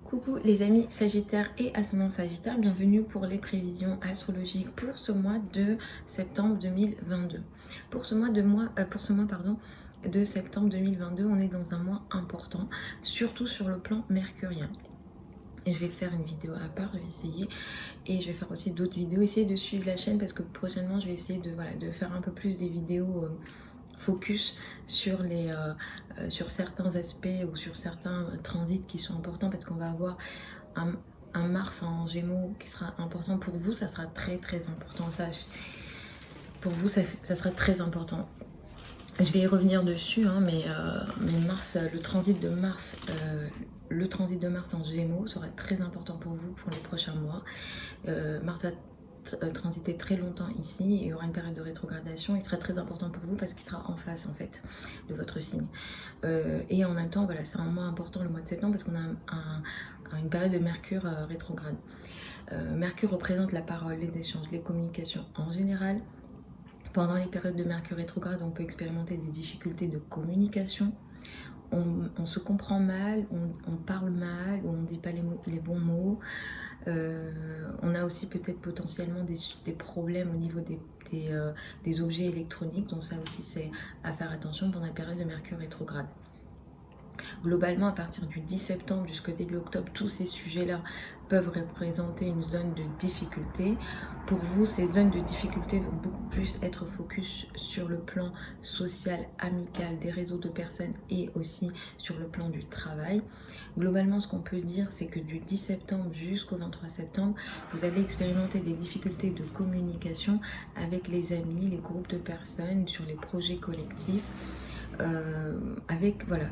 Coucou les amis Sagittaire et ascendant Sagittaire, bienvenue pour les prévisions astrologiques pour ce mois de septembre 2022. Pour ce mois de septembre 2022, on est dans un mois important, surtout sur le plan mercurien. Et je vais faire une vidéo à part, je vais essayer, et je vais faire aussi d'autres vidéos. Essayez de suivre la chaîne parce que prochainement je vais essayer de faire un peu plus des vidéos focus sur certains aspects ou sur certains transits qui sont importants, parce qu'on va avoir un Mars en Gémeaux qui sera important pour vous. Ça sera très important, ça pour vous ça sera très important. Je vais y revenir dessus, hein, mais Mars, le transit de Mars en Gémeaux sera très important pour vous pour les prochains mois. Mars va transiter très longtemps ici, et il y aura une période de rétrogradation. Il sera très important pour vous parce qu'il sera en face en fait de votre signe, et en même temps voilà, c'est un mois important le mois de septembre parce qu'on a une période de Mercure rétrograde. Mercure représente la parole, les échanges, les communications en général. Pendant les périodes de Mercure rétrograde, on peut expérimenter des difficultés de communication. On se comprend mal, on parle mal, on ne dit pas les bons mots. On a aussi peut-être potentiellement des problèmes au niveau des objets électroniques. Donc ça aussi, c'est à faire attention pendant la période de Mercure rétrograde. Globalement, à partir du 10 septembre jusqu'au début octobre, tous ces sujets-là peuvent représenter une zone de difficulté. Pour vous, ces zones de difficulté vont beaucoup plus être focus sur le plan social, amical, des réseaux de personnes et aussi sur le plan du travail. Globalement, ce qu'on peut dire, c'est que du 10 septembre jusqu'au 23 septembre, vous allez expérimenter des difficultés de communication avec les amis, les groupes de personnes, sur les projets collectifs.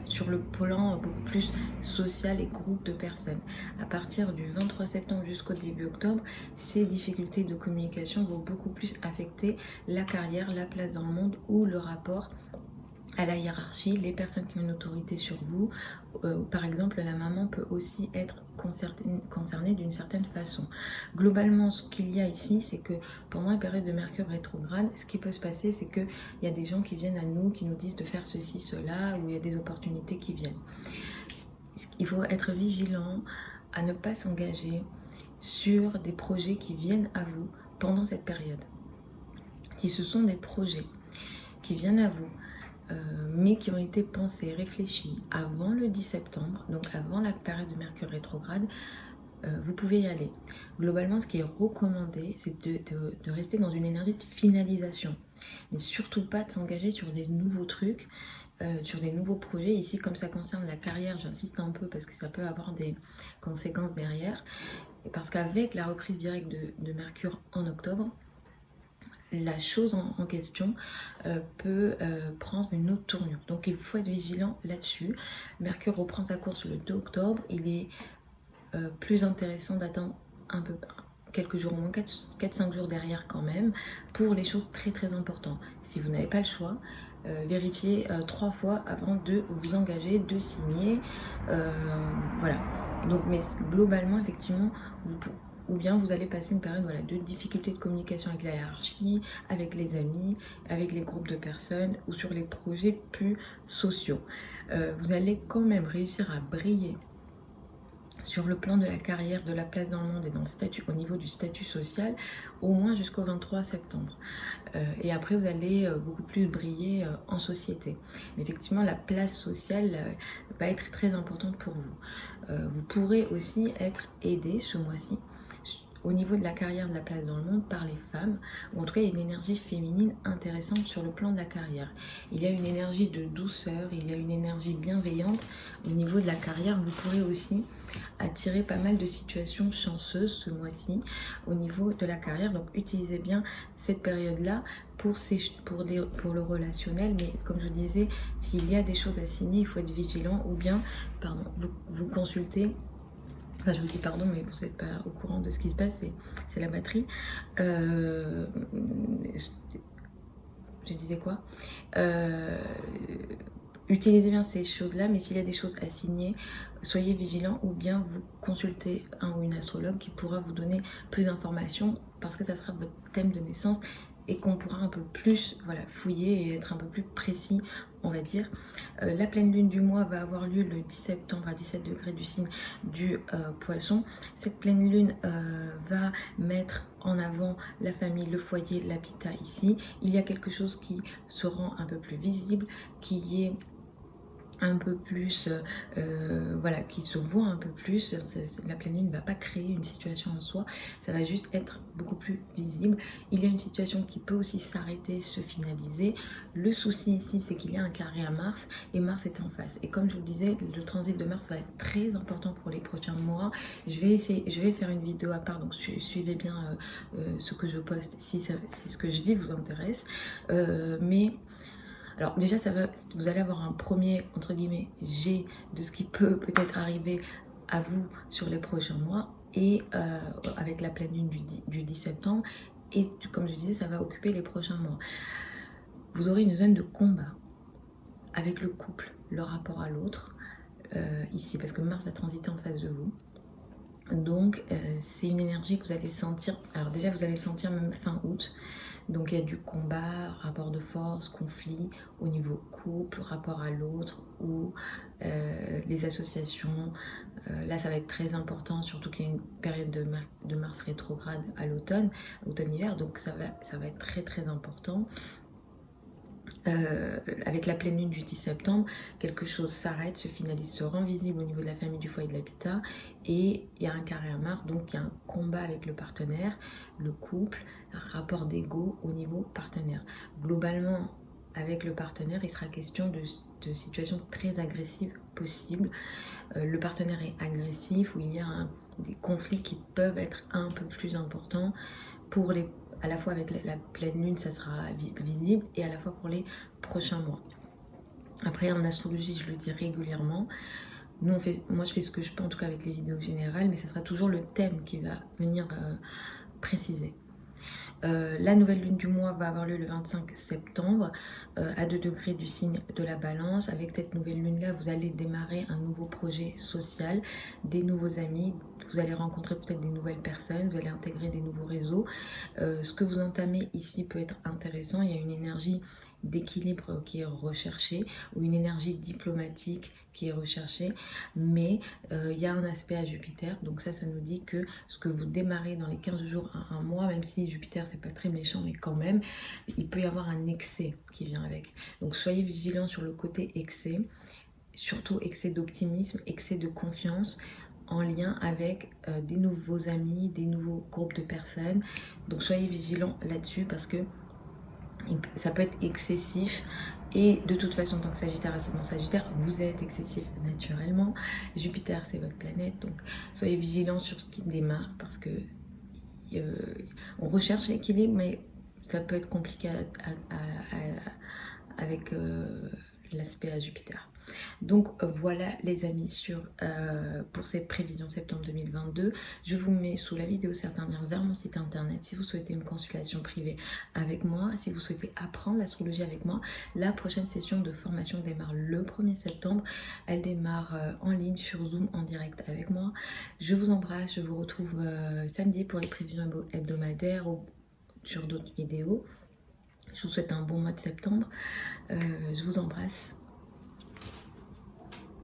Sur le plan beaucoup plus social et groupe de personnes. À partir du 23 septembre jusqu'au début octobre, ces difficultés de communication vont beaucoup plus affecter la carrière, la place dans le monde ou le rapport à la hiérarchie, les personnes qui ont une autorité sur vous. Par exemple, la maman peut aussi être concernée d'une certaine façon. Globalement, ce qu'il y a ici, c'est que pendant la période de Mercure rétrograde, ce qui peut se passer, c'est qu'il y a des gens qui viennent à nous, qui nous disent de faire ceci, cela, ou il y a des opportunités qui viennent. Il faut être vigilant à ne pas s'engager sur des projets qui viennent à vous pendant cette période. Si ce sont des projets qui viennent à vous, mais qui ont été pensés, réfléchis avant le 10 septembre, donc avant la période de Mercure rétrograde, vous pouvez y aller. Globalement, ce qui est recommandé, c'est de rester dans une énergie de finalisation, mais surtout pas de s'engager sur des nouveaux trucs, sur des nouveaux projets. Ici, comme ça concerne la carrière, j'insiste un peu parce que ça peut avoir des conséquences derrière, parce qu'avec la reprise directe de Mercure en octobre, la chose en question peut prendre une autre tournure. Donc il faut être vigilant là-dessus. Mercure reprend sa course le 2 octobre. Il est plus intéressant d'attendre un peu quelques jours, au moins 4-5 jours derrière quand même, pour les choses très importantes. Si vous n'avez pas le choix, vérifiez 3 fois avant de vous engager, de signer. Voilà. Donc, mais globalement, effectivement, ou bien vous allez passer une période de difficulté de communication avec la hiérarchie, avec les amis, avec les groupes de personnes ou sur les projets plus sociaux. Vous allez quand même réussir à briller sur le plan de la carrière, de la place dans le monde et dans le statut, au niveau du statut social, au moins jusqu'au 23 septembre. Et après, vous allez beaucoup plus briller en société. Mais effectivement, la place sociale va être très importante pour vous. Vous pourrez aussi être aidé ce mois-ci au niveau de la carrière, de la place dans le monde, par les femmes, ou en tout cas il y a une énergie féminine intéressante sur le plan de la carrière. Il y a une énergie de douceur, il y a une énergie bienveillante au niveau de la carrière. Vous pourrez aussi attirer pas mal de situations chanceuses ce mois-ci au niveau de la carrière. Donc utilisez bien cette période-là pour le relationnel, mais comme je vous disais, s'il y a des choses à signer, il faut être vigilant, ou bien vous consultez. Enfin, je vous dis pardon, mais vous n'êtes pas au courant de ce qui se passe, c'est la batterie. Je disais quoi? Utilisez bien ces choses-là, mais s'il y a des choses à signer, soyez vigilants, ou bien vous consultez un ou une astrologue qui pourra vous donner plus d'informations, parce que ça sera votre thème de naissance et qu'on pourra un peu plus fouiller et être un peu plus précis, on va dire. La pleine lune du mois va avoir lieu le 10 septembre à 17 degrés du signe du Poisson. Cette pleine lune va mettre en avant la famille, le foyer, l'habitat ici. Il y a quelque chose qui se rend un peu plus visible, qui est un peu plus, qui se voit un peu plus. La pleine lune ne va pas créer une situation en soi, ça va juste être beaucoup plus visible. Il y a une situation qui peut aussi s'arrêter, se finaliser. Le souci ici, c'est qu'il y a un carré à Mars et Mars est en face. Et comme je vous le disais, le transit de Mars va être très important pour les prochains mois. Je vais faire une vidéo à part, donc suivez bien ce que je poste si ce que je dis vous intéresse. Alors déjà, vous allez avoir un premier, entre guillemets, jet de ce qui peut peut-être arriver à vous sur les prochains mois et avec la pleine lune du 10 septembre. Et comme je disais, ça va occuper les prochains mois. Vous aurez une zone de combat avec le couple, le rapport à l'autre, ici, parce que Mars va transiter en face de vous. Donc, c'est une énergie que vous allez sentir. Alors déjà, vous allez le sentir même fin août. Donc il y a du combat, rapport de force, conflit au niveau couple, rapport à l'autre ou les associations. Là ça va être très important, surtout qu'il y a une période de Mars rétrograde à l'automne, automne-hiver, donc ça va être très très important. Avec la pleine lune du 10 septembre, quelque chose s'arrête, se finalise, se rend visible au niveau de la famille, du foyer, de l'habitat, et il y a un carré à Mars, donc il y a un combat avec le partenaire, le couple, un rapport d'ego au niveau partenaire. Globalement, avec le partenaire, il sera question de situations très agressives possibles. Le partenaire est agressif, où il y a des conflits qui peuvent être un peu plus importants pour à la fois avec la pleine lune, ça sera visible, et à la fois pour les prochains mois. Après, en astrologie, je le dis régulièrement, moi je fais ce que je peux, en tout cas avec les vidéos générales, mais ça sera toujours le thème qui va venir préciser. La nouvelle lune du mois va avoir lieu le 25 septembre à 2 degrés du signe de la Balance. Avec cette nouvelle lune là, vous allez démarrer un nouveau projet social, des nouveaux amis, vous allez rencontrer peut-être des nouvelles personnes, vous allez intégrer des nouveaux réseaux. Ce que vous entamez ici peut être intéressant. Il y a une énergie d'équilibre qui est recherchée, ou une énergie diplomatique qui est recherchée, mais il y a un aspect à Jupiter, donc ça nous dit que ce que vous démarrez dans les 15 jours à un mois, même si Jupiter c'est pas très méchant, mais quand même il peut y avoir un excès qui vient avec, donc soyez vigilants sur le côté excès, surtout excès d'optimisme, excès de confiance en lien avec des nouveaux amis, des nouveaux groupes de personnes, donc soyez vigilants là-dessus parce que ça peut être excessif. Et de toute façon, tant que Sagittaire est Sagittaire, vous êtes excessif naturellement. Jupiter, c'est votre planète, donc soyez vigilants sur ce qui démarre parce que on recherche l'équilibre, mais ça peut être compliqué avec l'aspect à Jupiter. Donc voilà les amis pour cette prévision septembre 2022. Je vous mets sous la vidéo certains liens vers mon site internet si vous souhaitez une consultation privée avec moi, si vous souhaitez apprendre l'astrologie avec moi. La prochaine session de formation démarre le 1er septembre. Elle démarre en ligne sur Zoom en direct avec moi. Je vous embrasse, je vous retrouve samedi pour les prévisions hebdomadaires ou sur d'autres vidéos. Je vous souhaite un bon mois de septembre. Je vous embrasse.